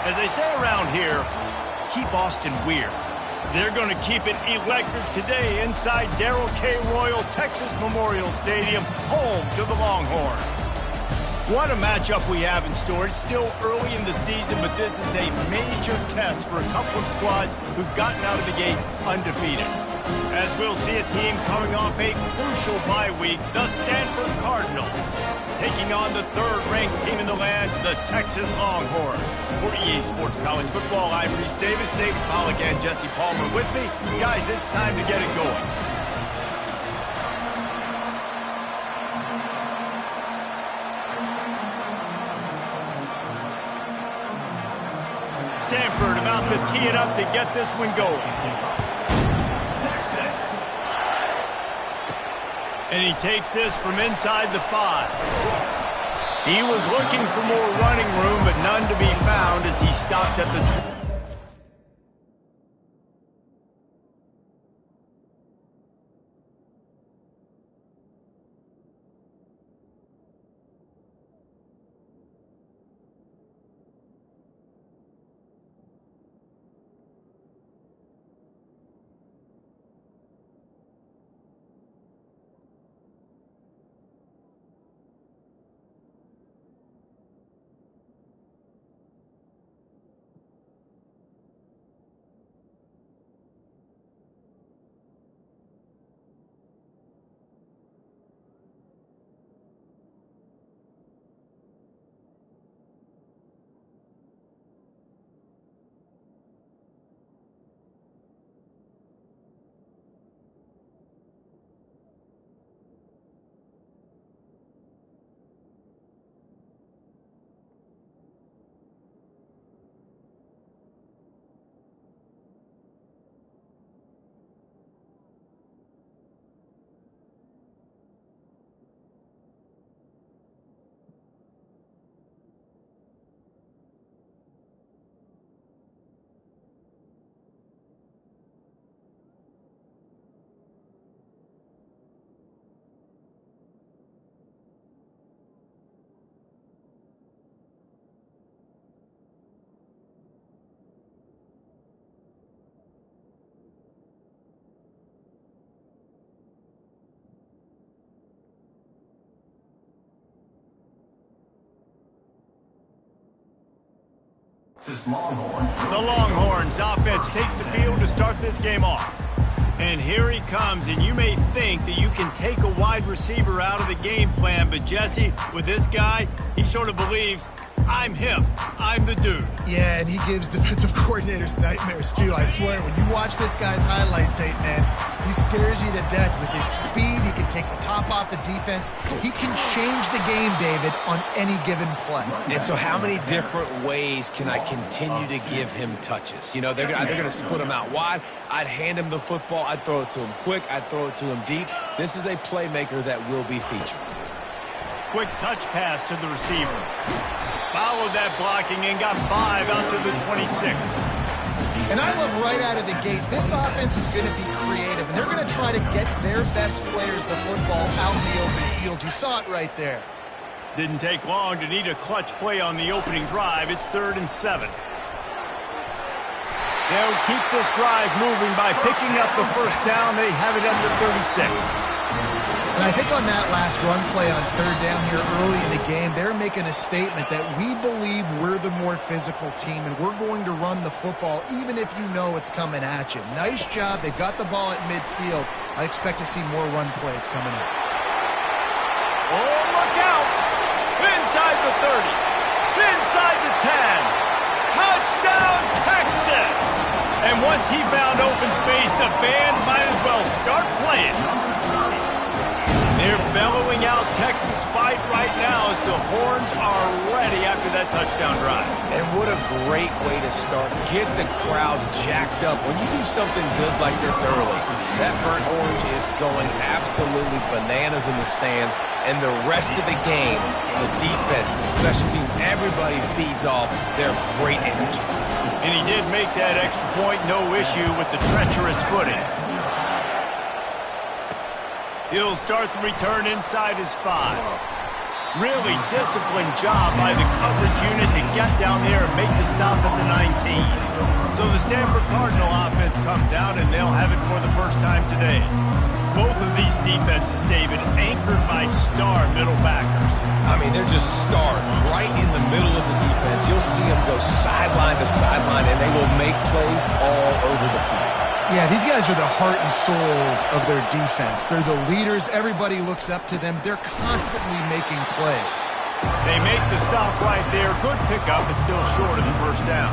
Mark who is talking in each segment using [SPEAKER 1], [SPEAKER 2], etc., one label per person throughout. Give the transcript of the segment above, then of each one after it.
[SPEAKER 1] As they say around here, keep Austin weird. They're going to keep it electric today inside Darrell K. Royal Texas Memorial Stadium, home to the Longhorns. What a matchup we have in store. It's still early in the season, but this is a major test for a couple of squads who've gotten out of the gate undefeated. As we'll see a team coming off a crucial bye week, the Stanford Cardinals, taking on the third-ranked team in the land, the Texas Longhorns. For EA Sports College Football, I'm Reese Davis, David Pollack, and Jesse Palmer with me. Guys, it's time to get it going. Stanford about to tee it up to get this one going. And he takes this from inside the 5. He was looking for more running room, but none to be found as he stopped at the...
[SPEAKER 2] The
[SPEAKER 1] Longhorns offense takes the field to start this game off. And here he comes, and you may think that you can take a wide receiver out of the game plan, but Jesse, with this guy, he sort of believes, I'm him. I'm the dude.
[SPEAKER 3] Yeah, and he gives defensive coordinators nightmares, too. I swear, when you watch this guy's highlight tape, man, he scares you to death with his speed. He can take the top off the defense. He can change the game, David, on any given play.
[SPEAKER 2] And so how many different ways can I continue to give him touches? You know, they're either going to split him out wide. I'd hand him the football. I'd throw it to him quick. I'd throw it to him deep. This is a playmaker that will be featured.
[SPEAKER 1] Quick touch pass to the receiver. Followed that blocking and got 5 out to the 26.
[SPEAKER 3] And I love right out of the gate, this offense is going to be creative, and they're going to try to get their best players the football out in the open field. You saw it right there.
[SPEAKER 1] Didn't take long to need a clutch play on the opening drive. It's 3rd and 7. They'll keep this drive moving by picking up the first down. They have it at the 36.
[SPEAKER 3] And I think on that last run play on 3rd down here early in the game, they're making a statement that we believe we're the more physical team and we're going to run the football even if you know it's coming at you. Nice job. They got the ball at midfield. I expect to see more run plays coming up.
[SPEAKER 1] Oh, look out! Inside the 30. Inside the 10. Touchdown, Texas! And once he found open space, the band might as well start playing. They're bellowing out Texas fight right now as the Horns are ready after that touchdown drive.
[SPEAKER 2] And what a great way to start. Get the crowd jacked up. When you do something good like this early, that burnt orange is going absolutely bananas in the stands. And the rest of the game, the defense, the special team, everybody feeds off their great energy.
[SPEAKER 1] And he did make that extra point, no issue with the treacherous footing. He'll start the return inside his 5. Really disciplined job by the coverage unit to get down there and make the stop at the 19. So the Stanford Cardinal offense comes out, and they'll have it for the first time today. Both of these defenses, David, anchored by star middle backers.
[SPEAKER 2] I mean, they're just stars right in the middle of the defense. You'll see them go sideline to sideline, and they will make plays all over the field.
[SPEAKER 3] Yeah, these guys are the heart and souls of their defense. They're the leaders. Everybody looks up to them. They're constantly making plays.
[SPEAKER 1] They make the stop right there. Good pickup, but still short of the first down.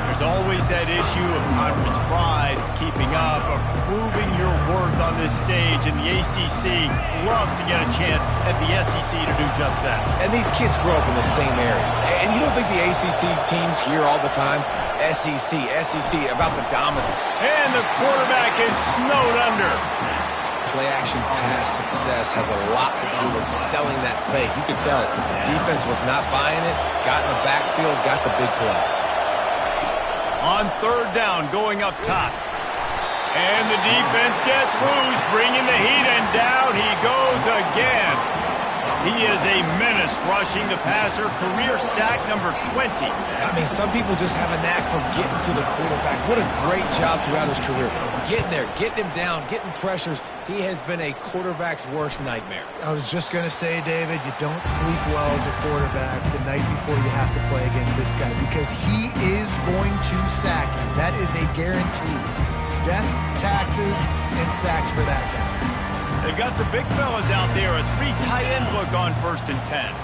[SPEAKER 1] There's always that issue of conference pride, keeping up, of proving your worth on this stage, and the ACC loves to get a chance at the SEC to do just that.
[SPEAKER 2] And these kids grow up in the same area. And you don't think the ACC teams hear all the time, SEC, about the dominant.
[SPEAKER 1] And the quarterback is snowed under.
[SPEAKER 2] Play-action pass success has a lot to do with selling that fake. You can tell it. Defense was not buying it, got in the backfield, got the big play.
[SPEAKER 1] On third down, going up top. And the defense gets loose, bringing the heat, and down he goes again. He is a menace rushing the passer, career sack number 20.
[SPEAKER 2] I mean, some people just have a knack for getting to the quarterback. What a great job throughout his career. Getting there, getting him down, getting pressures. He has been a quarterback's worst nightmare.
[SPEAKER 3] I was just going to say, David, you don't sleep well as a quarterback the night before you have to play against this guy, because he is going to sack you. That is a guarantee. Death, taxes, and sacks for that guy.
[SPEAKER 1] They've got the big fellas out there. A 3 tight end look on 1st and 10.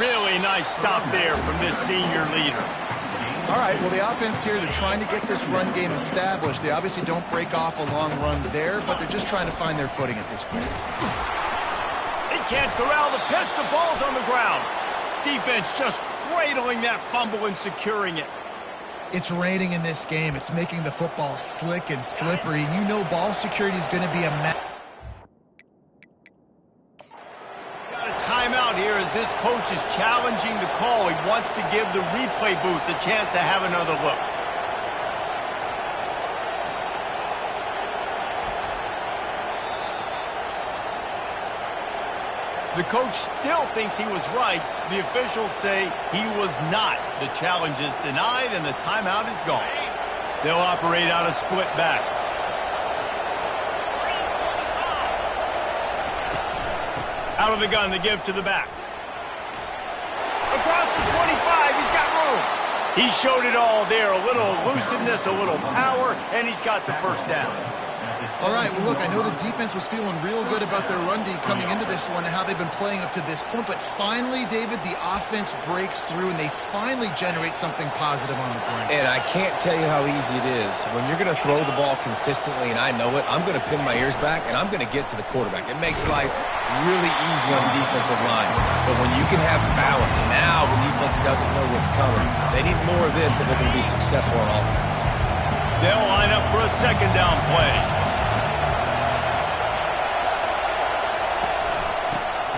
[SPEAKER 1] Really nice stop there from this senior leader.
[SPEAKER 3] All right, well, the offense here, they're trying to get this run game established. They obviously don't break off a long run there, but they're just trying to find their footing at this point.
[SPEAKER 1] They can't corral the pitch. The ball's on the ground. Defense just cradling that fumble and securing it.
[SPEAKER 3] It's raining in this game. It's making the football slick and slippery. You know ball security is going to be a mess.
[SPEAKER 1] Got a timeout here as this coach is challenging the call. He wants to give the replay booth the chance to have another look. The coach still thinks he was right. The officials say he was not. The challenge is denied, and the timeout is gone. They'll operate out of split backs. Out of the gun to give to the back. Across the 25, he's got room. He showed it all there. A little elusiveness, a little power, and he's got the first down.
[SPEAKER 3] All right, well, look, I know the defense was feeling real good about their run D coming into this one and how they've been playing up to this point, but finally, David, the offense breaks through, and they finally generate something positive on the ground.
[SPEAKER 2] And I can't tell you how easy it is. When you're going to throw the ball consistently, and I know it, I'm going to pin my ears back, and I'm going to get to the quarterback. It makes life really easy on the defensive line. But when you can have balance, now the defense doesn't know what's coming. They need more of this if they're going to be successful on offense.
[SPEAKER 1] They'll line up for a second down play.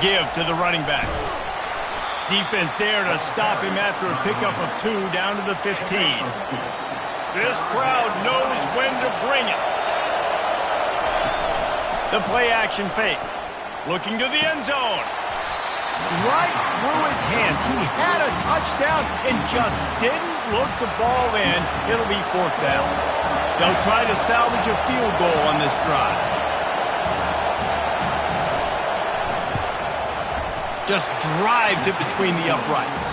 [SPEAKER 1] Give to the running back. Defense there to stop him after a pickup of 2 down to the 15. This crowd knows when to bring it. The play-action fake. Looking to the end zone. Right through his hands. He had a touchdown and just didn't look the ball in. It'll be 4th down. They'll try to salvage a field goal on this drive. Just drives it between the uprights.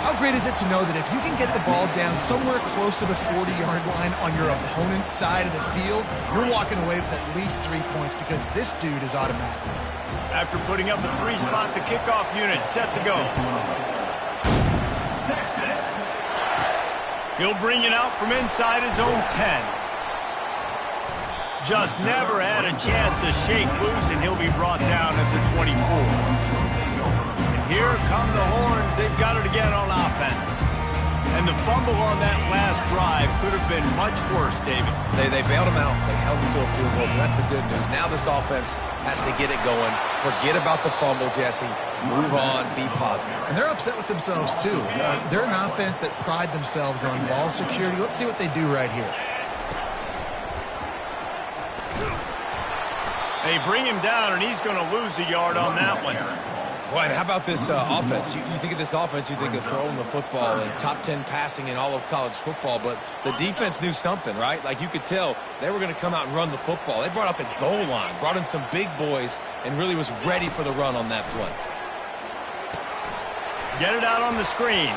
[SPEAKER 3] How great is it to know that if you can get the ball down somewhere close to the 40-yard line on your opponent's side of the field, you're walking away with at least 3 points because this dude is automatic.
[SPEAKER 1] After putting up a 3-spot, the kickoff unit set to go. Teaxs. He'll bring it out from inside his own 10. Just never had a chance to shake loose, and he'll be brought down at the 24. And here come the horns. They've got it again on offense. And the fumble on that last drive could have been much worse, David.
[SPEAKER 2] They bailed him out. They held him to a field goal, so that's the good news. Now this offense has to get it going. Forget about the fumble, Jesse. Move on. Be positive.
[SPEAKER 3] And they're upset with themselves, too. They're an offense that pride themselves on ball security. Let's see what they do right here.
[SPEAKER 1] They bring him down, and he's going to lose a yard on that one.
[SPEAKER 2] Well, and how about this offense? You think of this offense, you think of throwing the football and top 10 passing in all of college football, but the defense knew something, right? Like you could tell they were going to come out and run the football. They brought out the goal line, brought in some big boys, and really was ready for the run on that play.
[SPEAKER 1] Get it out on the screen.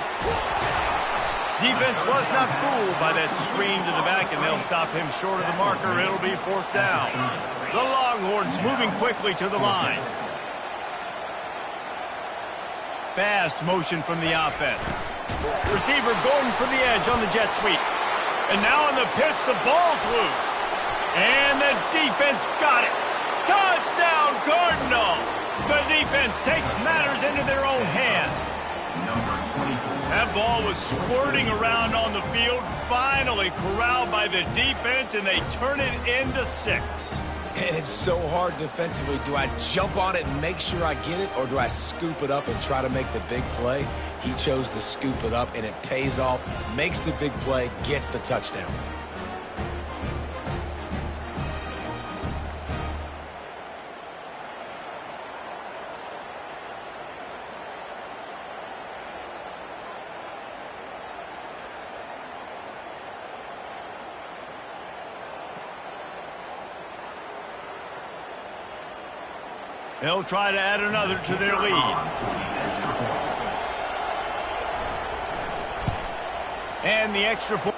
[SPEAKER 1] Defense was not fooled by that screen to the back, and they'll stop him short of the marker. It'll be 4th down. The Longhorns moving quickly to the line. Fast motion from the offense. Receiver going for the edge on the jet sweep. And now on the pitch, the ball's loose. And the defense got it. Touchdown, Cardinal! The defense takes matters into their own hands. That ball was squirting around on the field, finally corralled by the defense, and they turn it into 6.
[SPEAKER 2] And it's so hard defensively. Do I jump on it and make sure I get it, or do I scoop it up and try to make the big play? He chose to scoop it up, and it pays off, makes the big play, gets the touchdown.
[SPEAKER 1] They'll try to add another to their lead. And the extra point.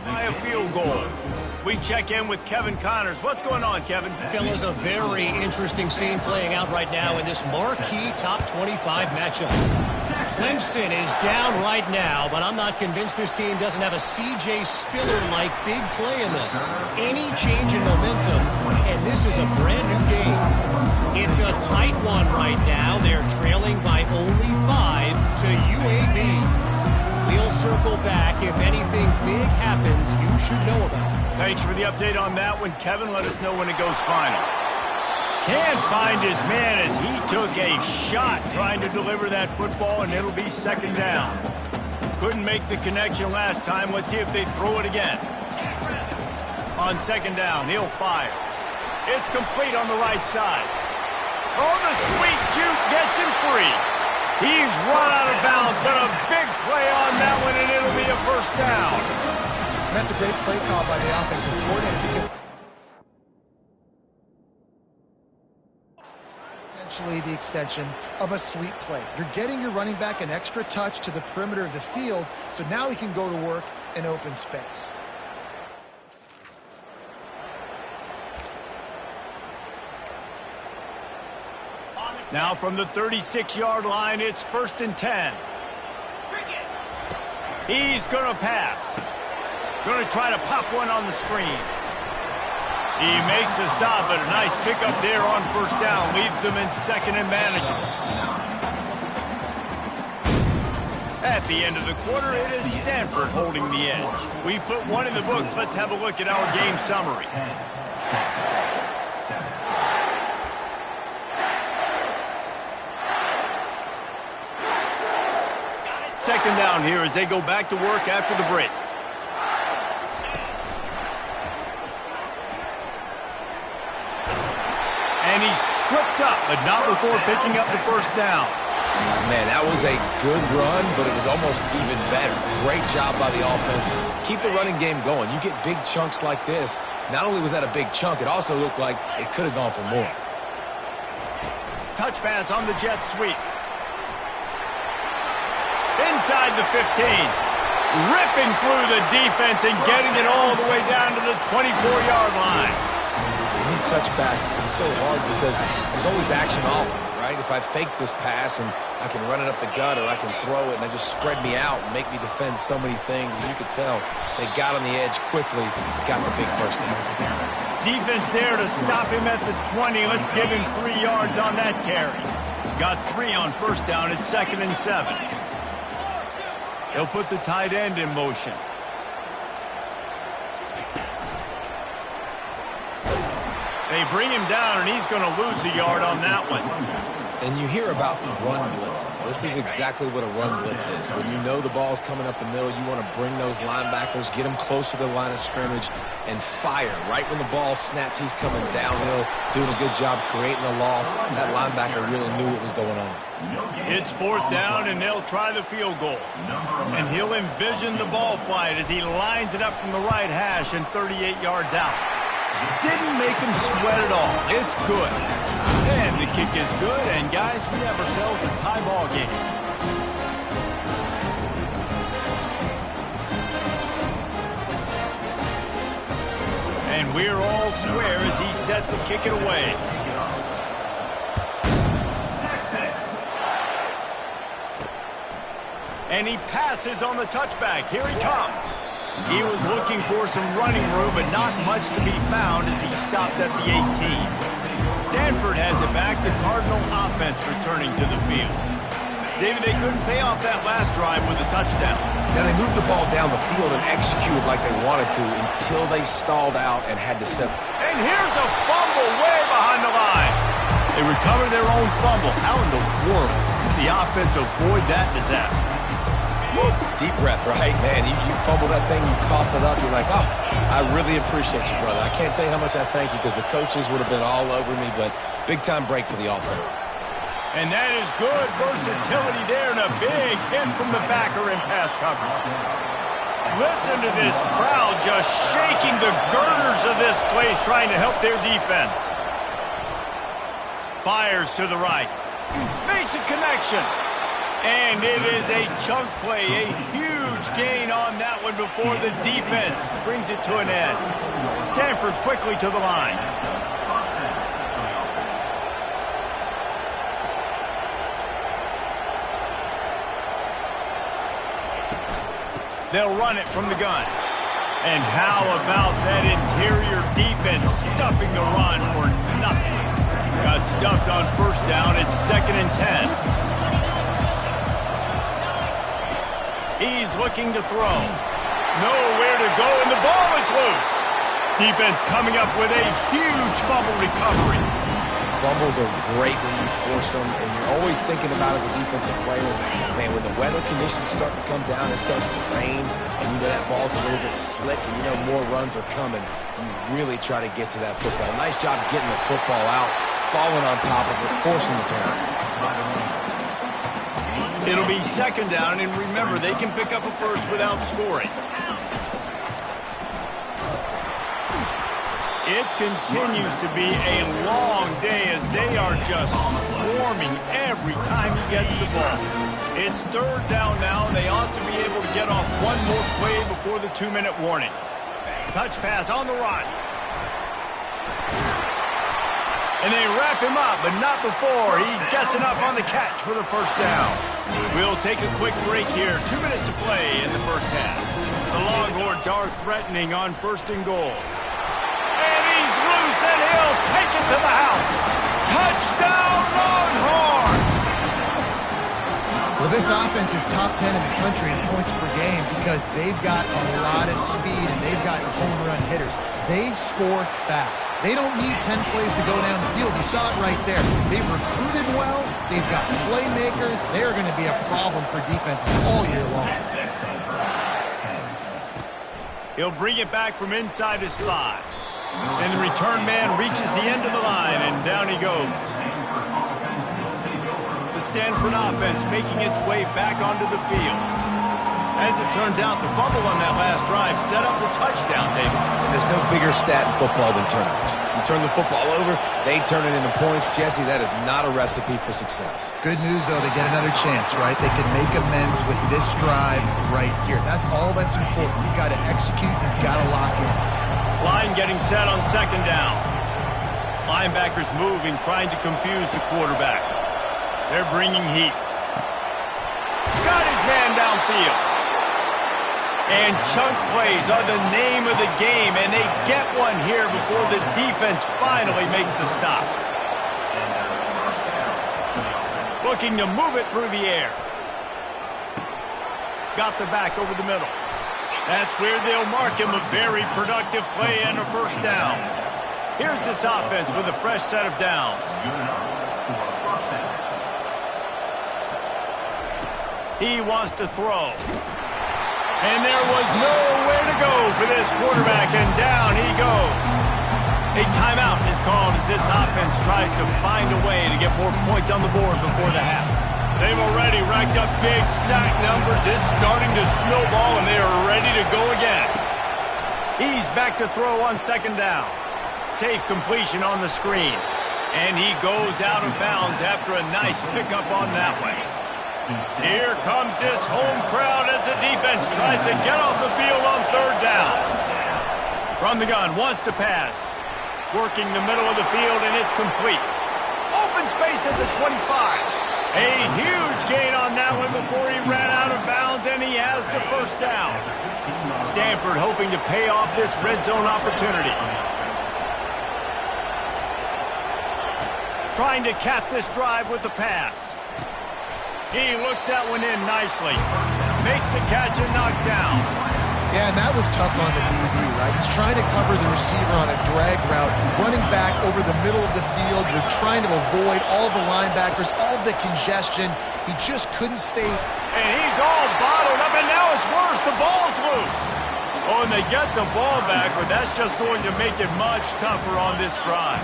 [SPEAKER 1] by a field goal. We check in with Kevin Connors. What's going on, Kevin?
[SPEAKER 4] Fellas, a very interesting scene playing out right now in this marquee top 25 matchup. Clemson is down right now, but I'm not convinced this team doesn't have a C.J. Spiller-like big play in them. Any change in momentum, and this is a brand new game. It's a tight one right now. They're trailing by only 5 to UAB. We'll circle back. If anything big happens, you should know about it.
[SPEAKER 1] Thanks for the update on that one, Kevin. Let us know when it goes final. Can't find his man as he took a shot trying to deliver that football, and it'll be second down. Couldn't make the connection last time. Let's see if they throw it again. On second down, he'll fire. It's complete on the right side. Oh, the sweet juke gets him free. He's run out of bounds, but a big play on that one, and it'll be a first down.
[SPEAKER 3] That's a great play call by the offensive coordinator because essentially the extension of a sweep play. You're getting your running back an extra touch to the perimeter of the field, so now he can go to work in open space.
[SPEAKER 1] Now from the 36-yard line, it's 1st and 10. He's going to pass. Going to try to pop one on the screen. He makes the stop, but a nice pickup there on first down. Leaves them in second and manageable. At the end of the quarter, it is Stanford holding the edge. We've put one in the books. Let's have a look at our game summary. Second down here as they go back to work after the break. And he's tripped up, but not before picking up the first down.
[SPEAKER 2] Man, that was a good run, but it was almost even better. Great job by the offense. Keep the running game going. You get big chunks like this. Not only was that a big chunk, it also looked like it could have gone for more.
[SPEAKER 1] Touch pass on the jet sweep. Inside the 15. Ripping through the defense and getting it all the way down to the 24-yard line.
[SPEAKER 2] In these touch passes, it's so hard because there's always action off of it, right? If I fake this pass and I can run it up the gut or I can throw it and they just spread me out and make me defend so many things. As you could tell, they got on the edge quickly, got the big first down.
[SPEAKER 1] Defense there to stop him at the 20. Let's give him 3 yards on that carry. Got 3 on first down at 2nd and 7. They'll put the tight end in motion. They bring him down, and he's going to lose a yard on that one.
[SPEAKER 2] And you hear about run blitzes. This is exactly what a run blitz is. When you know the ball's coming up the middle, you want to bring those linebackers, get them closer to the line of scrimmage, and fire. Right when the ball snaps, he's coming downhill, doing a good job creating a loss. That linebacker really knew what was going on.
[SPEAKER 1] It's 4th down, and they'll try the field goal. And he'll envision the ball flight as he lines it up from the right hash and 38 yards out. Didn't make him sweat at all. It's good. And the kick is good, and guys, we have ourselves a tie ball game. And we're all square as he set to kick it away. And he passes on the touchback. Here he comes. He was looking for some running room, but not much to be found as he stopped at the 18. Stanford has it back. The Cardinal offense returning to the field. David, they couldn't pay off that last drive with a touchdown.
[SPEAKER 2] Now, they moved the ball down the field and executed like they wanted to until they stalled out and had to settle.
[SPEAKER 1] And here's a fumble way behind the line. They recover their own fumble. How in the world did the offense avoid that disaster?
[SPEAKER 2] Woo. Deep breath, right? Man, you fumble that thing, you cough it up, you're like, oh, I really appreciate you, brother. I can't tell you how much I thank you because the coaches would have been all over me, but big-time break for the offense.
[SPEAKER 1] And that is good versatility there and a big hit from the backer in pass coverage. Listen to this crowd just shaking the girders of this place trying to help their defense. Fires to the right. Makes a connection. And it is a chunk play, a huge huge gain on that one before the defense brings it to an end. Stanford quickly to the line. They'll run it from the gun. And how about that interior defense stuffing the run for nothing? Got stuffed on first down. It's 2nd and 10. He's looking to throw. Nowhere to go, and the ball is loose. Defense coming up with a huge fumble recovery.
[SPEAKER 2] Fumbles are great when you force them, and you're always thinking about as a defensive player, man, when the weather conditions start to come down, it starts to rain, and you know that ball's a little bit slick, and you know more runs are coming. You really try to get to that football. Nice job getting the football out, falling on top of it, forcing the turnover.
[SPEAKER 1] It'll be 2nd down, and remember, they can pick up a first without scoring. It continues to be a long day as they are just swarming every time he gets the ball. It's 3rd down now. They ought to be able to get off one more play before the 2-minute warning. Touch pass on the run. And they wrap him up, but not before he gets enough on the catch for the first down. We'll take a quick break here. 2 minutes to play in the first half. The Longhorns are threatening on 1st and goal. Loose, and he'll take it to the house. Touchdown, Longhorn!
[SPEAKER 3] Well, this offense is top 10 in the country in points per game because they've got a lot of speed and they've got home run hitters. They score fast. They don't need 10 plays to go down the field. You saw it right there. They've recruited well. They've got playmakers. They're going to be a problem for defenses all year long.
[SPEAKER 1] He'll bring it back from inside his 5. And the return man reaches the end of the line, and down he goes. The Stanford offense making its way back onto the field. As it turns out, the fumble on that last drive set up the touchdown, David.
[SPEAKER 2] And there's no bigger stat in football than turnovers. You turn the football over, they turn it into points. Jesse, that is not a recipe for success.
[SPEAKER 3] Good news, though, they get another chance, right? They can make amends with this drive right here. That's all that's important. You've got to execute. You've got to lock in.
[SPEAKER 1] Line getting set on 2nd down. Linebackers moving, trying to confuse the quarterback. They're bringing heat. Got his man downfield. And chunk plays are the name of the game, and they get one here before the defense finally makes the stop. Looking to move it through the air. Got the back over the middle. That's where they'll mark him. A very productive play and a first down. Here's this offense with a fresh set of downs. He wants to throw. And there was nowhere to go for this quarterback, and down he goes. A timeout is called as this offense tries to find a way to get more points on the board before the half. They've already racked up big sack numbers. It's starting to snowball, and they are ready to go again. He's back to throw on 2nd down. Safe completion on the screen. And he goes out of bounds after a nice pickup on that way. Here comes this home crowd as the defense tries to get off the field on 3rd down. From the gun, wants to pass. Working the middle of the field, and it's complete. Open space at the 25. A huge gain on that one before he ran out of bounds, and he has the first down. Stanford hoping to pay off this red zone opportunity. Trying to cap this drive with the pass. He looks that one in nicely. Makes the catch and knocked down.
[SPEAKER 3] Yeah, and that was tough on the DB, right? He's trying to cover the receiver on a drag route, running back over the middle of the field. They're trying to avoid all the linebackers, all the congestion. He just couldn't stay.
[SPEAKER 1] And he's all bottled up, and now it's worse. The ball's loose. Oh, and they get the ball back, but that's just going to make it much tougher on this drive.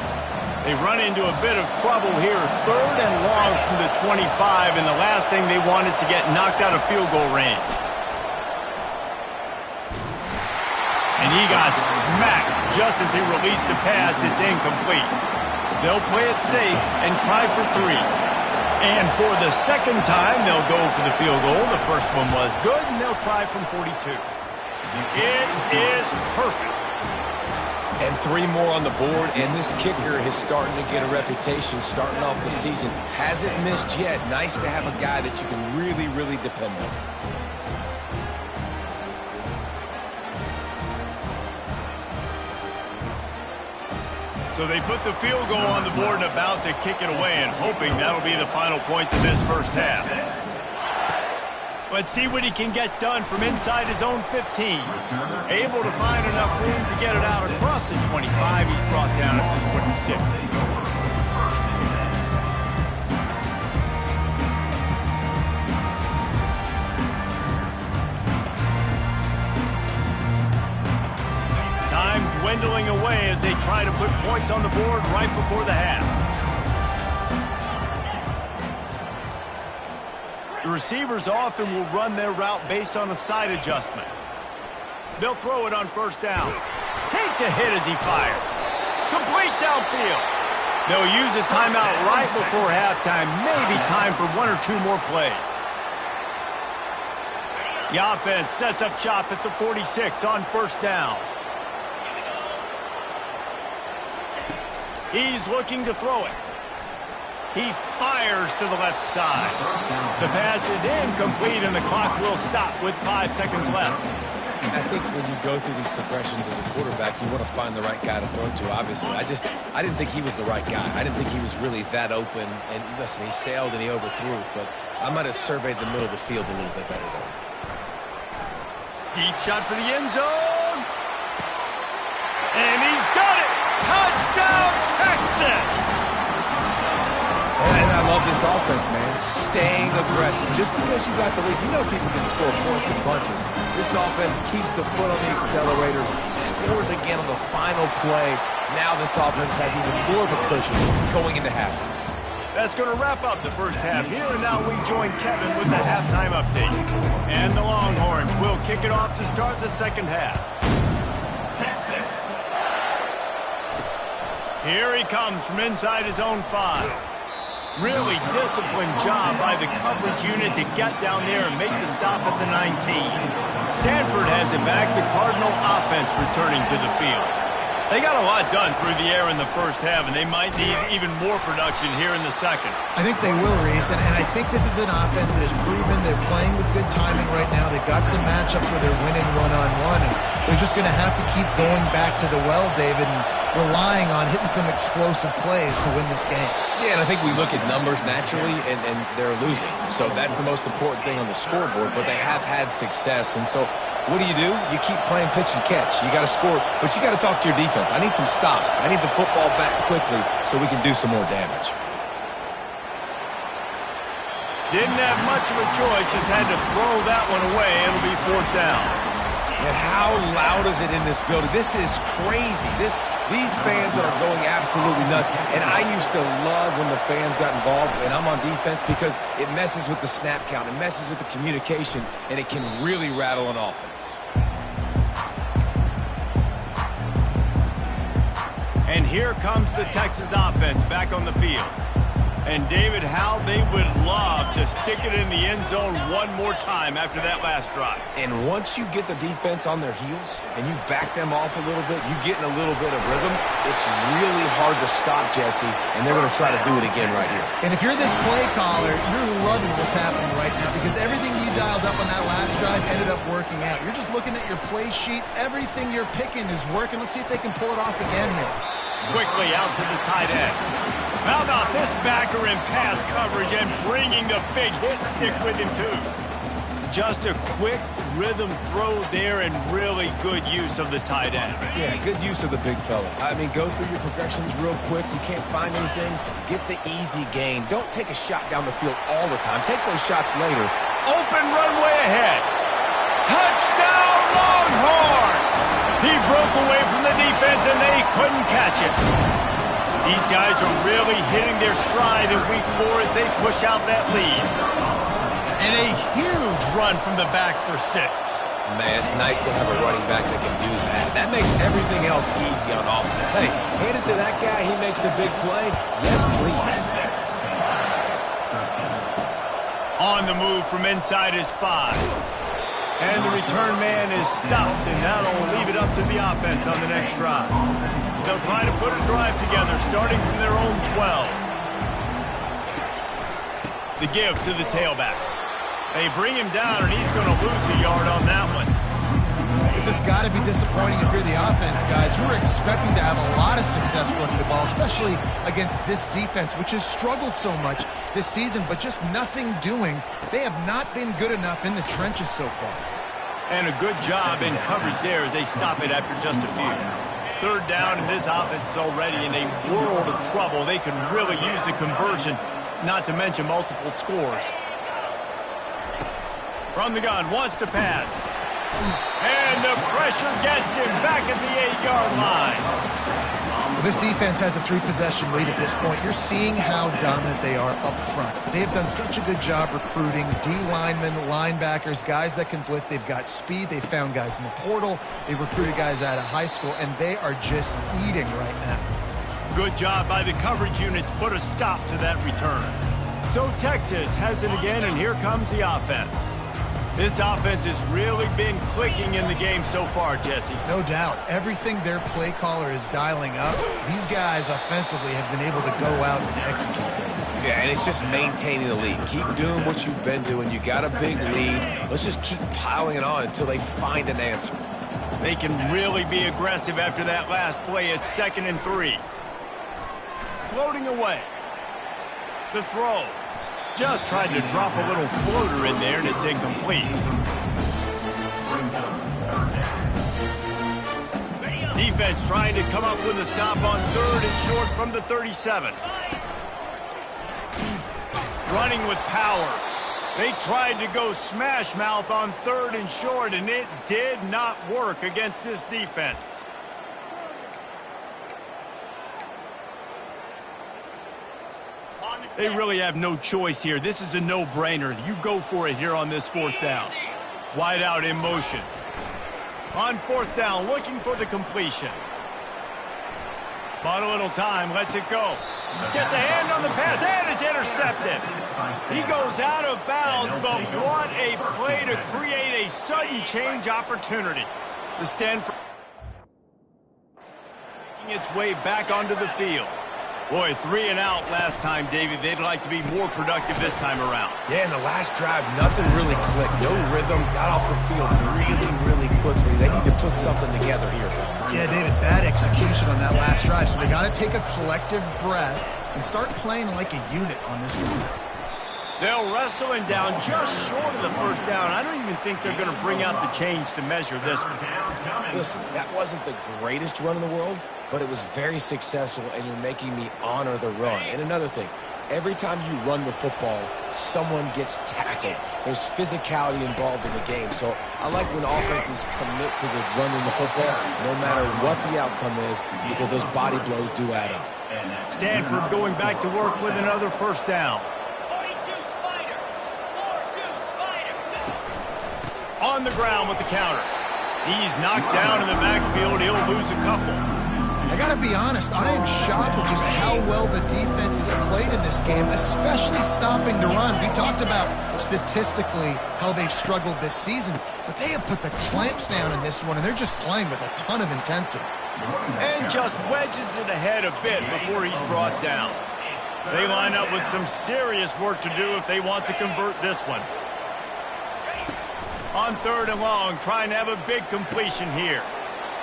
[SPEAKER 1] They run into a bit of trouble here. 3rd and long from the 25, and the last thing they want is to get knocked out of field goal range. And he got smacked just as he released the pass. It's incomplete. They'll play it safe and try for 3. And for the second time, they'll go for the field goal. The first one was good, and they'll try from 42. It is perfect.
[SPEAKER 2] And 3 more on the board, and this kicker is starting to get a reputation starting off the season. Hasn't missed yet. Nice to have a guy that you can really, really depend on.
[SPEAKER 1] So they put the field goal on the board and about to kick it away, and hoping that'll be the final points of this first half. Let's see what he can get done from inside his own 15. Able to find enough room to get it out across the 25. He's brought down at the 26. Time dwindling away as they try to put points on the board right before the half. The receivers often will run their route based on a side adjustment. They'll throw it on first down. Takes a hit as he fires. Complete downfield. They'll use a timeout right before halftime. Maybe time for 1 or 2 more plays. The offense sets up shop at the 46 on first down. He's looking to throw it. He fires to the left side. The pass is incomplete, and the clock will stop with 5 seconds left.
[SPEAKER 2] I think when you go through these progressions as a quarterback, you want to find the right guy to throw to, obviously. I didn't think he was the right guy. I didn't think he was really that open. And listen, he sailed and he overthrew it, but I might have surveyed the middle of the field a little bit better there.
[SPEAKER 1] Deep shot for the end zone. And he's got it. Touchdown, Texas!
[SPEAKER 2] And I love this offense, man. Staying aggressive. Just because you got the lead, you know people can score points in bunches. This offense keeps the foot on the accelerator, scores again on the final play. Now this offense has even more of a cushion going into halftime.
[SPEAKER 1] That's going to wrap up the first half here, and now we join Kevin with the halftime update. And the Longhorns will kick it off to start the second half.
[SPEAKER 5] Texas.
[SPEAKER 1] Here he comes from inside his own 5. Really disciplined job by the coverage unit to get down there and make the stop at the 19. Stanford has it back. The Cardinal offense returning to the field. They got a lot done through the air in the first half, and they might need even more production here in the second.
[SPEAKER 3] I think they will, Reese, and I think this is an offense that has proven they're playing with good timing right now. They've got some matchups where they're winning one-on-one, and they're just going to have to keep going back to the well, David, and relying on hitting some explosive plays to win this game.
[SPEAKER 2] Yeah, and I think we look at numbers naturally, and they're losing. So that's the most important thing on the scoreboard, but they have had success. And so what do? You keep playing pitch and catch. You got to score, but you got to talk to your defense. I need some stops. I need the football back quickly so we can do some more damage.
[SPEAKER 1] Didn't have much of a choice, just had to throw that one away. It'll be 4th down.
[SPEAKER 2] And how loud is it in this building? This is crazy. These fans are going absolutely nuts. And I used to love when the fans got involved, and I'm on defense, because it messes with the snap count. It messes with the communication, and it can really rattle an offense.
[SPEAKER 1] And here comes the Texas offense back on the field. And, David, how they would love to stick it in the end zone one more time after that last drive.
[SPEAKER 2] And once you get the defense on their heels and you back them off a little bit, you get in a little bit of rhythm, it's really hard to stop, Jesse, and they're going to try to do it again right here.
[SPEAKER 3] And if you're this play caller, you're loving what's happening right now, because everything you dialed up on that last drive ended up working out. You're just looking at your play sheet. Everything you're picking is working. Let's see if they can pull it off again here.
[SPEAKER 1] Quickly out to the tight end. How about this backer in pass coverage and bringing the big hit stick with him, too? Just a quick rhythm throw there and really good use of the tight end.
[SPEAKER 2] Yeah, good use of the big fella. I mean, go through your progressions real quick. You can't find anything. Get the easy gain. Don't take a shot down the field all the time. Take those shots later.
[SPEAKER 1] Open runway ahead. Touchdown, Longhorns! He broke away from the defense, and they couldn't catch it. These guys are really hitting their stride in week 4 as they push out that lead. And a huge run from the back for 6.
[SPEAKER 2] Man, it's nice to have a running back that can do that. That makes everything else easy on offense. Hey, hand it to that guy. He makes a big play. Yes, please.
[SPEAKER 1] On the move from inside his 5. And the return man is stopped, and that'll leave it up to the offense on the next drive. They'll try to put a drive together, starting from their own 12. The give to the tailback. They bring him down, and he's going to lose a yard on that one.
[SPEAKER 3] This has got to be disappointing if you're the offense, guys. You were expecting to have a lot of success running the ball, especially against this defense, which has struggled so much this season, but just nothing doing. They have not been good enough in the trenches so far.
[SPEAKER 1] And a good job in coverage there as they stop it after just a few. Third down, and this offense is already in a world of trouble. They can really use a conversion, not to mention multiple scores. From the gun, wants to pass. And the pressure gets him back at the 8-yard line.
[SPEAKER 3] This defense has a 3-possession lead at this point. You're seeing how dominant they are up front. They have done such a good job recruiting D-linemen, linebackers, guys that can blitz. They've got speed. They've found guys in the portal. They've recruited guys out of high school, and they are just eating right now.
[SPEAKER 1] Good job by the coverage unit to put a stop to that return. So Texas has it again, and here comes the offense. This offense has really been clicking in the game so far, Jesse.
[SPEAKER 3] No doubt. Everything their play caller is dialing up, these guys offensively have been able to go out and execute.
[SPEAKER 2] Yeah, and it's just maintaining the lead. Keep doing what you've been doing. You got a big lead. Let's just keep piling it on until they find an answer.
[SPEAKER 1] They can really be aggressive after that last play. It's 2nd and 3. Floating away. The throw. Just tried to drop a little floater in there, and it's incomplete. Defense trying to come up with a stop on 3rd and short from the 37. Running with power. They tried to go smash mouth on 3rd and short, and it did not work against this defense. They really have no choice here. This is a no-brainer. You go for it here on this 4th down. Wide out in motion. On 4th down, looking for the completion. Bought a little time, lets it go. Gets a hand on the pass, and it's intercepted. He goes out of bounds, but what a play to create a sudden change opportunity. The Stanford making its way back onto the field. Boy, 3 and out last time, David. They'd like to be more productive this time around.
[SPEAKER 2] Yeah, in the last drive, nothing really clicked. No rhythm. Got off the field really quickly. They need to put something together here.
[SPEAKER 3] Yeah, David, bad execution on that last drive. So they got to take a collective breath and start playing like a unit on this one.
[SPEAKER 1] They'll wrestle him down just short of the 1st down. I don't even think they're going to bring out the chains to measure this one.
[SPEAKER 2] Listen, that wasn't the greatest run in the world, but it was very successful, and you're making me honor the run. And another thing, every time you run the football, someone gets tackled. There's physicality involved in the game. So I like when offenses commit to the running the football, no matter what the outcome is, because those body blows do add up.
[SPEAKER 1] Stanford going back to work with another 1st down. On the ground with the counter. He's knocked down in the backfield. He'll lose a couple.
[SPEAKER 3] I got to be honest, I am shocked at just how well the defense has played in this game, especially stopping the run. We talked about statistically how they've struggled this season, but they have put the clamps down in this one, and they're just playing with a ton of intensity.
[SPEAKER 1] And just wedges it ahead a bit before he's brought down. They line up with some serious work to do if they want to convert this one. On 3rd and long, trying to have a big completion here.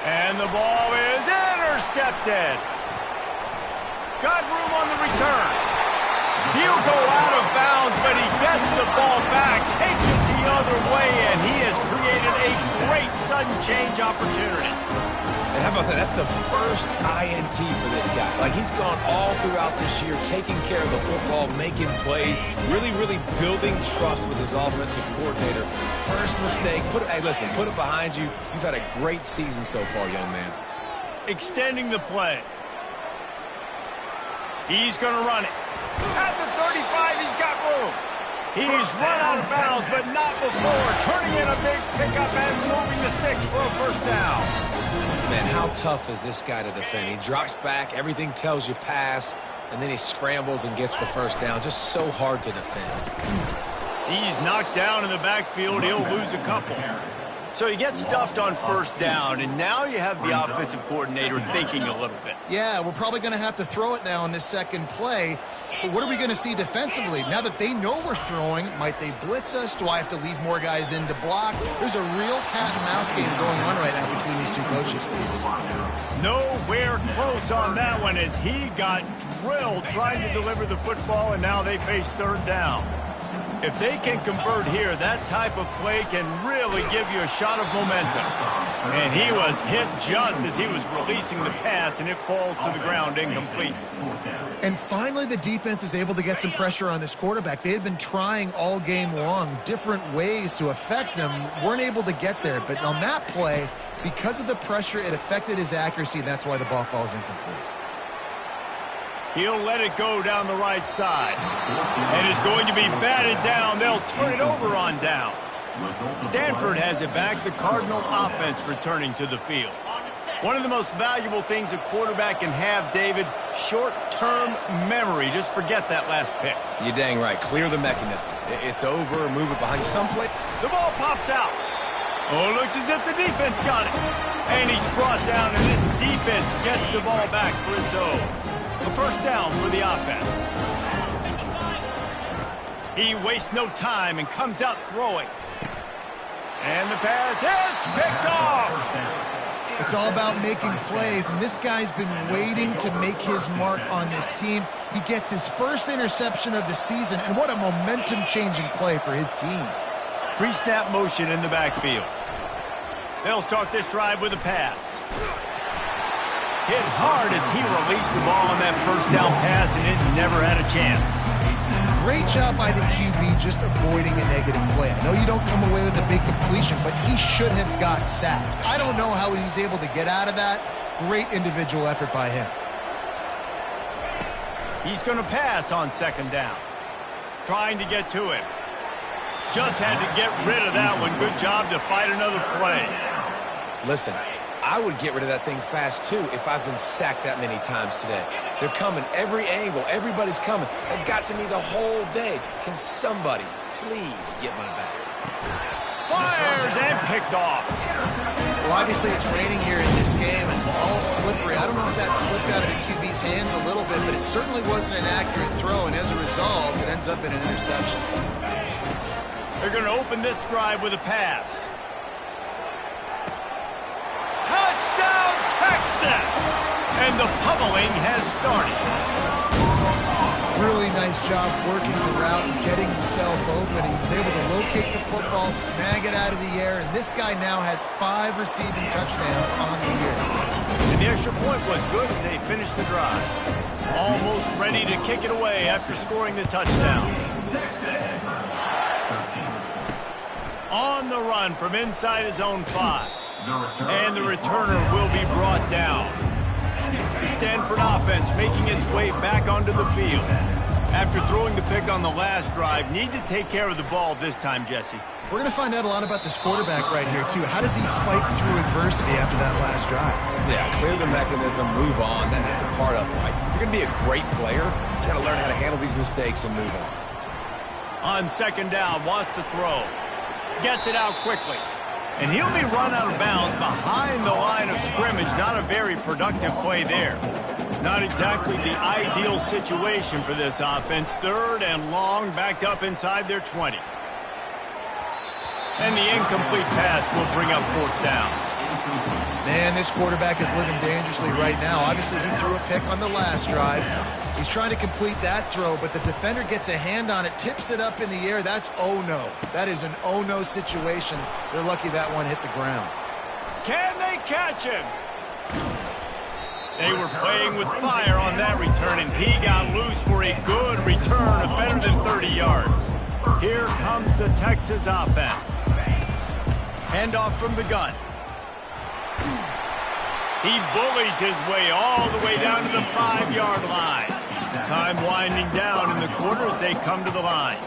[SPEAKER 1] And the ball is intercepted. Got room on the return. He'll go out of bounds, but he gets the ball back, takes it the other way, and he has created a great sudden change opportunity.
[SPEAKER 2] And how about that? That's the first INT for this guy. Like, he's gone all throughout this year, taking care of the football, making plays, really building trust with his offensive coordinator. First mistake. Hey, listen, put it behind you. You've had a great season so far, young man.
[SPEAKER 1] Extending the play. He's going to run it. At the 35, he's got room. He's run out of bounds, but not before. Turning in a big pickup and moving the sticks for a 1st down.
[SPEAKER 2] Man, how tough is this guy to defend? He drops back. Everything tells you pass. and then he scrambles and gets the first down. Just so hard to defend.
[SPEAKER 1] He's knocked down in the backfield. He'll lose a couple. So you get stuffed on first down, and now you have the offensive coordinator thinking a little bit.
[SPEAKER 3] Yeah, we're probably going to have to throw it now in this second play. But what are we going to see defensively? Now that they know we're throwing, might they blitz us? Do I have to leave more guys in to block? There's a real cat and mouse game going on right now between these two coaches' teams.
[SPEAKER 1] Nowhere close on that one as he got drilled trying to deliver the football, and now they face third down. If they can convert here, that type of play can really give you a shot of momentum. And he was hit just as he was releasing the pass, and it falls to the ground incomplete.
[SPEAKER 3] And finally, the defense is able to get some pressure on this quarterback. They had been trying all game long different ways to affect him, weren't able to get there. But on that play, because of the pressure, it affected his accuracy, and that's why the ball falls incomplete.
[SPEAKER 1] He'll let it go down the right side. And it's going to be batted down. They'll turn it over on downs. Stanford has it back. The Cardinal offense returning to the field. One of the most valuable things a quarterback can have, David, short-term memory. Just forget that last pick.
[SPEAKER 2] You're dang right. Clear the mechanism. It's over. Move it behind you. Some play.
[SPEAKER 1] The ball pops out. Oh, looks as if the defense got it. And he's brought down, and this defense gets the ball back for its own. A first down for the offense. He wastes no time and comes out throwing. And the pass hits, picked off.
[SPEAKER 3] It's all about making plays, and this guy's been waiting to make his mark on this team. He gets his first interception of the season, and what a momentum-changing play for his team.
[SPEAKER 1] Pre-snap motion in the backfield. They'll start this drive with a pass. Hit hard as he released the ball on that first down pass, and it never had a chance.
[SPEAKER 3] Great job by the QB just avoiding a negative play. I know you don't come away with a big completion, but he should have got sacked. I don't know how he was able to get out of that. Great individual effort by him.
[SPEAKER 1] He's going to pass on second down. Trying to get to it. Just had to get rid of that one. Good job to fight another play.
[SPEAKER 2] Listen, I would get rid of that thing fast, too, if I've been sacked that many times today. They're coming every angle. Everybody's coming. They've got to me the whole day. Can somebody please get my back?
[SPEAKER 1] Fires and picked off.
[SPEAKER 3] Well, obviously it's raining here in this game and all slippery. I don't know if that slipped out of the QB's hands a little bit, but it certainly wasn't an accurate throw, and as a result, it ends up in an interception.
[SPEAKER 1] They're going to open this drive with a pass. Touchdown, Texas! And the pummeling has started.
[SPEAKER 3] Really nice job working the route and getting himself open. He was able to locate the football, snag it out of the air, and this guy now has 5 receiving touchdowns on the year.
[SPEAKER 1] And the extra point was good as they finished the drive. Almost ready to kick it away after scoring the touchdown. On the run from inside his own 5. And the returner will be brought down. The Stanford offense making its way back onto the field. After throwing the pick on the last drive, need to take care of the ball this time, Jesse.
[SPEAKER 3] We're going to find out a lot about this quarterback right here, too. How does he fight through adversity after that last drive?
[SPEAKER 2] Yeah, clear the mechanism, move on. That's a part of it, right? If you're going to be a great player, you got to learn how to handle these mistakes and move on.
[SPEAKER 1] On second down, wants to throw. Gets it out quickly. And he'll be run out of bounds behind the line of scrimmage. Not a very productive play there. Not exactly the ideal situation for this offense. Third and long, backed up inside their 20. And the incomplete pass will bring up fourth down.
[SPEAKER 3] Man, this quarterback is living dangerously right now. Obviously, he threw a pick on the last drive. He's trying to complete that throw, but the defender gets a hand on it, tips it up in the air. That's oh-no. That is an oh-no situation. They're lucky that one hit the ground.
[SPEAKER 1] Can they catch him? They were playing with fire on that return, and he got loose for a good return of better than 30 yards. Here comes the Texas offense. Handoff from the gun. He bullies his way all the way down to the 5-yard line. Time winding down in the quarter as they come to the line.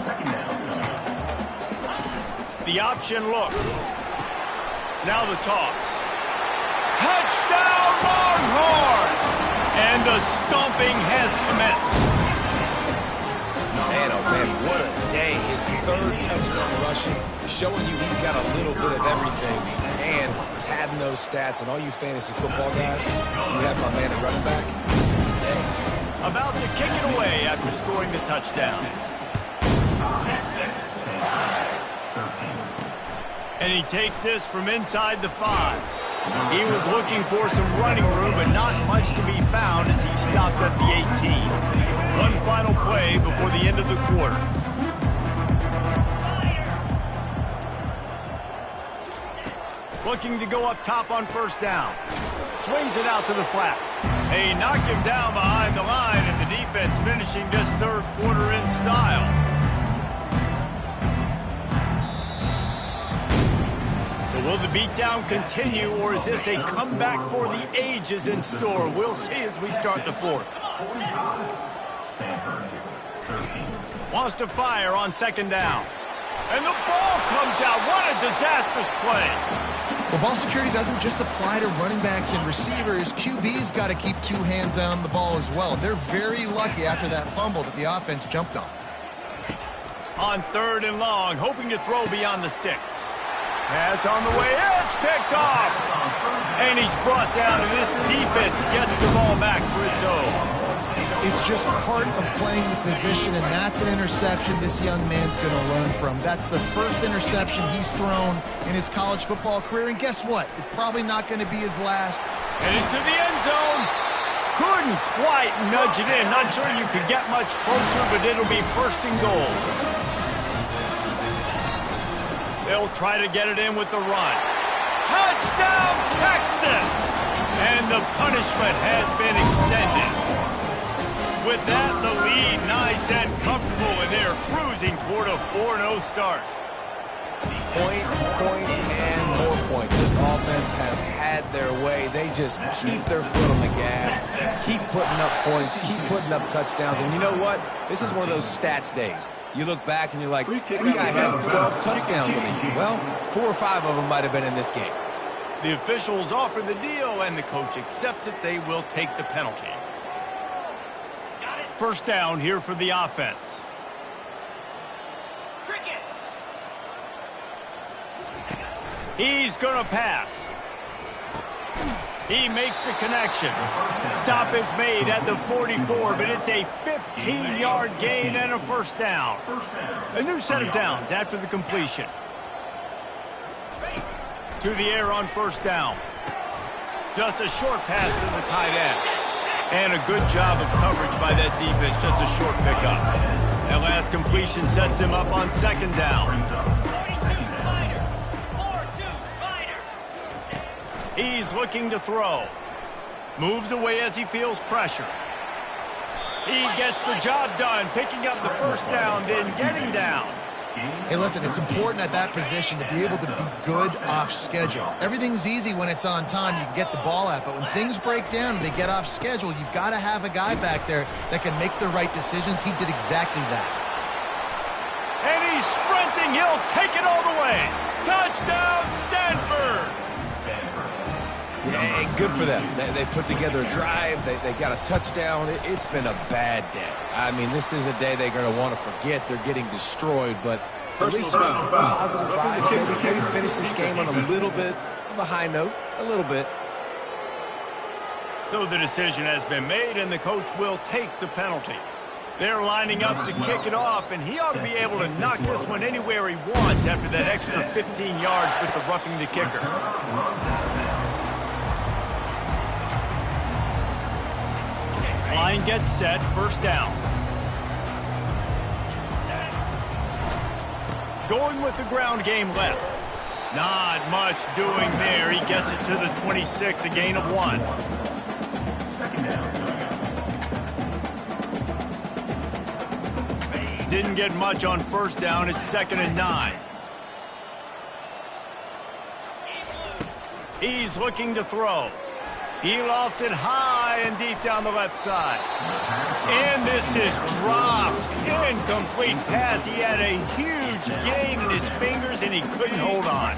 [SPEAKER 1] The option look. Now the toss. Touchdown, Longhorns! And And the stomping has commenced.
[SPEAKER 2] Man, oh man, what a day. His third touchdown rushing, showing you he's got a little bit of everything. And padding those stats, and all you fantasy football guys, if you have my man at running back, it's a good day.
[SPEAKER 1] About to kick it away after scoring the touchdown. And he takes this from inside the 5. He was looking for some running room, but not much to be found as he stopped at the 18. One final play before the end of the quarter. Looking to go up top on first down. Swings it out to the flat. They knock him down behind the line, and the defense finishing this third quarter in style. Will the beatdown continue, or is this a comeback for the ages in store? We'll see as we start the fourth.
[SPEAKER 5] Stanford, 13.
[SPEAKER 1] Wants to fire on second down. And the ball comes out. What a disastrous play.
[SPEAKER 3] Well, ball security doesn't just apply to running backs and receivers. QB's got to keep two hands on the ball as well. They're very lucky after that fumble that the offense jumped on.
[SPEAKER 1] On third and long, hoping to throw beyond the sticks. Pass on the way, it's picked off. And he's brought down, and this defense gets the ball back for its own.
[SPEAKER 3] It's just part of playing the position, and that's an interception this young man's going to learn from. That's the first interception he's thrown in his college football career, and guess what? It's probably not going to be his last.
[SPEAKER 1] And into the end zone. Couldn't quite nudge it in. Not sure you could get much closer, but it'll be first and goal. They'll try to get it in with the run. Touchdown, Texas! And the punishment has been extended. With that, the lead nice and comfortable, and they're cruising toward a 4-0 start.
[SPEAKER 2] Points, and more points. This offense has had their way. They just keep their foot on the gas, keep putting up points, keep putting up touchdowns. And you know what? This is one of those stats days. You look back and you're like, that guy had 12 touchdowns in the year. Well, 4 or 5 of them might have been in this game.
[SPEAKER 1] The officials offer the deal, and the coach accepts it. They will take the penalty. First down here for the offense. He's going to pass. He makes the connection. Stop is made at the 44, but it's a 15-yard gain and a first down. A new set of downs after the completion. To the air on first down. Just a short pass to the tight end. And a good job of coverage by that defense, just a short pickup. That last completion sets him up on second down. He's looking to throw. Moves away as he feels pressure. He gets the job done, picking up the first down, then getting down.
[SPEAKER 3] Hey, listen, it's important at that position to be able to be good off schedule. Everything's easy when it's on time. You can get the ball out, but when things break down and they get off schedule, you've got to have a guy back there that can make the right decisions. He did exactly that.
[SPEAKER 1] And he's sprinting. He'll take it all the way. Touchdown, Stanford!
[SPEAKER 2] Yeah, good for them. They put together a drive. They got a touchdown. It's been a bad day. I mean, this is a day they're going to want to forget. They're getting destroyed, but at least with some positive vibes. Maybe finish this game on a little bit of a high note. A little bit.
[SPEAKER 1] So the decision has been made, and the coach will take the penalty. They're lining up to kick it off, and he ought to be able to knock this one anywhere he wants after that extra 15 yards with the roughing the kicker. Line gets set, first down. Going with the ground game left. Not much doing there. He gets it to the 26, a gain of 1.
[SPEAKER 5] Second down.
[SPEAKER 1] Didn't get much on first down. It's 2nd and 9. He's looking to throw. He lofts it high and deep down the left side. And this is dropped. Incomplete pass. He had a huge gain in his fingers, and he couldn't hold on.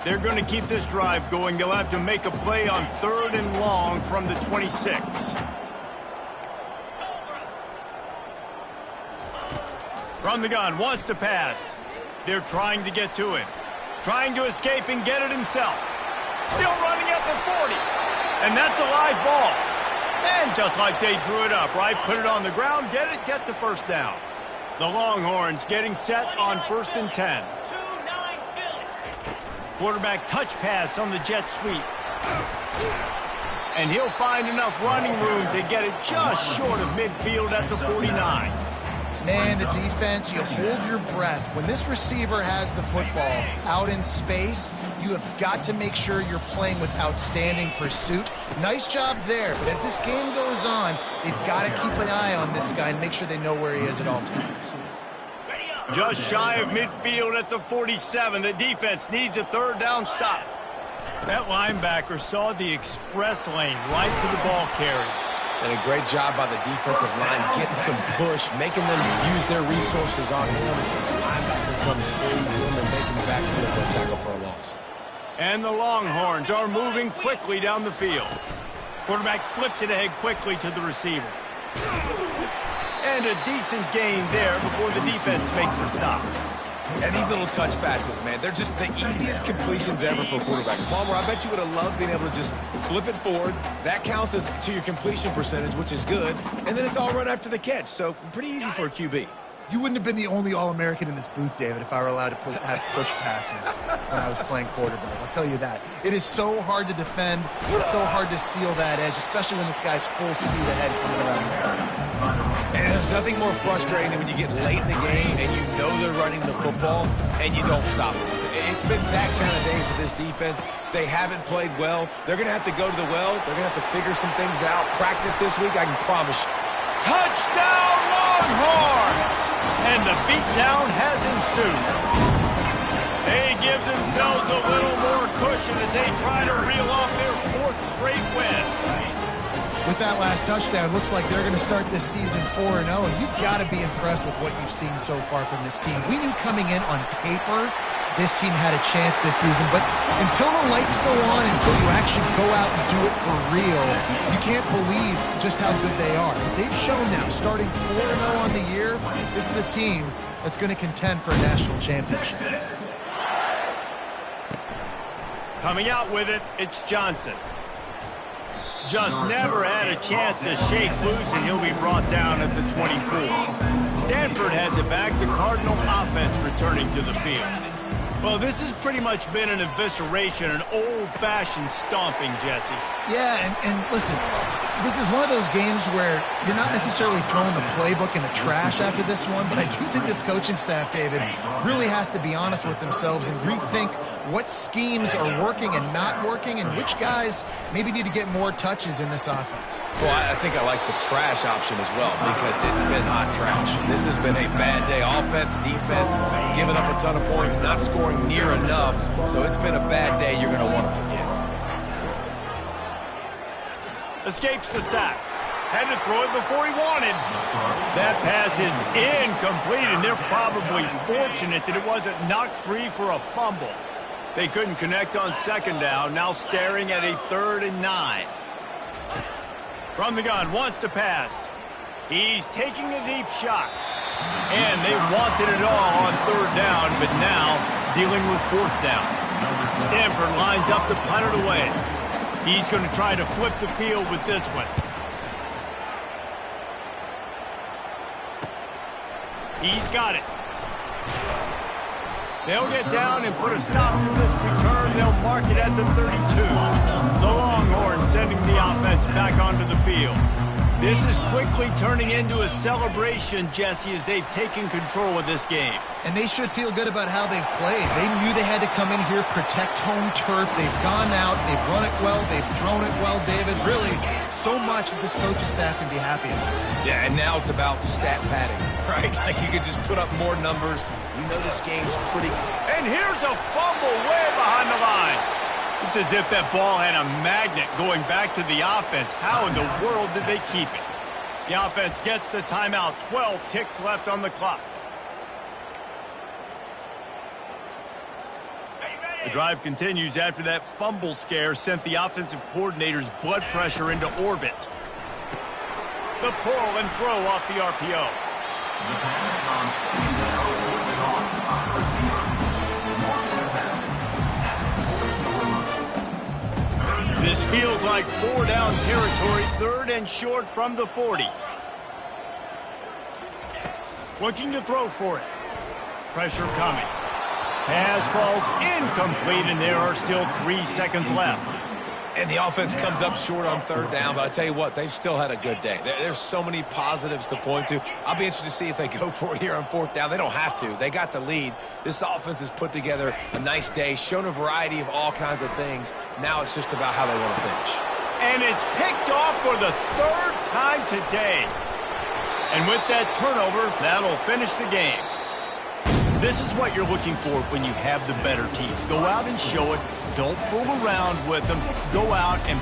[SPEAKER 1] They're going to keep this drive going. They'll have to make a play on 3rd and long from the 26. From the gun, wants to pass. They're trying to get to him. Trying to escape and get it himself. Still running at the 40. And that's a live ball. And just like they drew it up, right? Put it on the ground, get the first down. The Longhorns getting set on 1st and 10. Quarterback touch pass on the jet sweep. And he'll find enough running room to get it just short of midfield at the 49.
[SPEAKER 3] Man, the defense, you hold your breath. When this receiver has the football out in space, you have got to make sure you're playing with outstanding pursuit. Nice job there, but as this game goes on, they've got to keep an eye on this guy and make sure they know where he is at all times.
[SPEAKER 1] Just shy of midfield at the 47. The defense needs a 3rd down stop. That linebacker saw the express lane right to the ball carrier.
[SPEAKER 2] And a great job by the defensive line getting some push, making them use their resources on him. The linebacker comes free, boom, and making the backfield for a tackle for a loss.
[SPEAKER 1] And the Longhorns are moving quickly down the field. Quarterback flips it ahead quickly to the receiver. And a decent gain there before the defense makes the stop.
[SPEAKER 2] And these little touch passes, man, they're just the easiest completions ever for quarterbacks. Palmer, I bet you would have loved being able to just flip it forward. That counts as to your completion percentage, which is good. And then it's all run after the catch, so pretty easy for a QB.
[SPEAKER 3] You wouldn't have been the only All-American in this booth, David, if I were allowed to have push passes when I was playing quarterback. I'll tell you that. It is so hard to defend. It's so hard to seal that edge, especially when this guy's full speed ahead coming around the outside.
[SPEAKER 2] And there's nothing more frustrating than when you get late in the game and you know they're running the football and you don't stop them. It's been that kind of day for this defense. They haven't played well. They're going to have to go to the well. They're going to have to figure some things out. Practice this week, I can promise you.
[SPEAKER 1] Touchdown, Longhorns! And the beatdown has ensued. They give themselves a little more cushion as they try to reel off their 4th straight win.
[SPEAKER 3] With that last touchdown, looks like they're going to start this season 4-0, and you've got to be impressed with what you've seen so far from this team. We knew coming in on paper this team had a chance this season, but until the lights go on, until you actually go out and do it for real, you can't believe just how good they are. They've shown now, starting 4-0 on the year, this is a team that's going to contend for a national championship.
[SPEAKER 1] Coming out with it, it's Johnson. Just never had a chance to shake loose, and he'll be brought down at the 24. Stanford has it back, the Cardinal offense returning to the field. Well, this has pretty much been an evisceration, an old-fashioned stomping, Jesse.
[SPEAKER 3] Yeah, and listen, this is one of those games where you're not necessarily throwing the playbook in the trash after this one, but I do think this coaching staff, David, really has to be honest with themselves and rethink what schemes are working and not working and which guys maybe need to get more touches in this offense.
[SPEAKER 2] Well, I think I like the trash option as well because it's been hot trash. This has been a bad day. Offense, defense, giving up a ton of points, not scoring near enough. So it's been a bad day you're going to want to forget.
[SPEAKER 1] Escapes the sack. Had to throw it before he wanted. That pass is incomplete, and they're probably fortunate that it wasn't knocked free for a fumble. They couldn't connect on 2nd down, now staring at a 3rd and 9. From the gun, wants to pass. He's taking a deep shot. And they wanted it all on 3rd down, but now dealing with 4th down. Stanford lines up to punt it away. He's going to try to flip the field with this one. He's got it. They'll get down and put a stop to this return. They'll mark it at the 32. The Longhorns sending the offense back onto the field. This is quickly turning into a celebration, Jesse, as they've taken control of this game.
[SPEAKER 3] And they should feel good about how they've played. They knew they had to come in here, protect home turf. They've gone out, they've run it well, they've thrown it well, David. Really, so much that this coaching staff can be happy about.
[SPEAKER 2] Yeah, and now it's about stat padding, right? Like you can just put up more numbers. You know this game's pretty...
[SPEAKER 1] And here's a fumble way behind the line. It's as if that ball had a magnet going back to the offense. How in the world did they keep it? The offense gets the timeout. 12 ticks left on the clock. The drive continues after that fumble scare sent the offensive coordinator's blood pressure into orbit. The pull and throw off the RPO.
[SPEAKER 5] on second down, force it off on the receiver. Mark that back. At
[SPEAKER 1] This feels like 4-down territory, 3rd and short from the 40. Looking to throw for it. Pressure coming. Pass falls incomplete, and there are still 3 seconds left.
[SPEAKER 2] And the offense comes up short on 3rd down, but I tell you what, they've still had a good day. There's so many positives to point to. I'll be interested to see if they go for it here on 4th down. They don't have to. They got the lead. This offense has put together a nice day, shown a variety of all kinds of things. Now it's just about how they want to finish.
[SPEAKER 1] And it's picked off for the 3rd time today. And with that turnover, that'll finish the game. This is what you're looking for when you have the better team. Go out and show it. Don't fool around with them. Go out and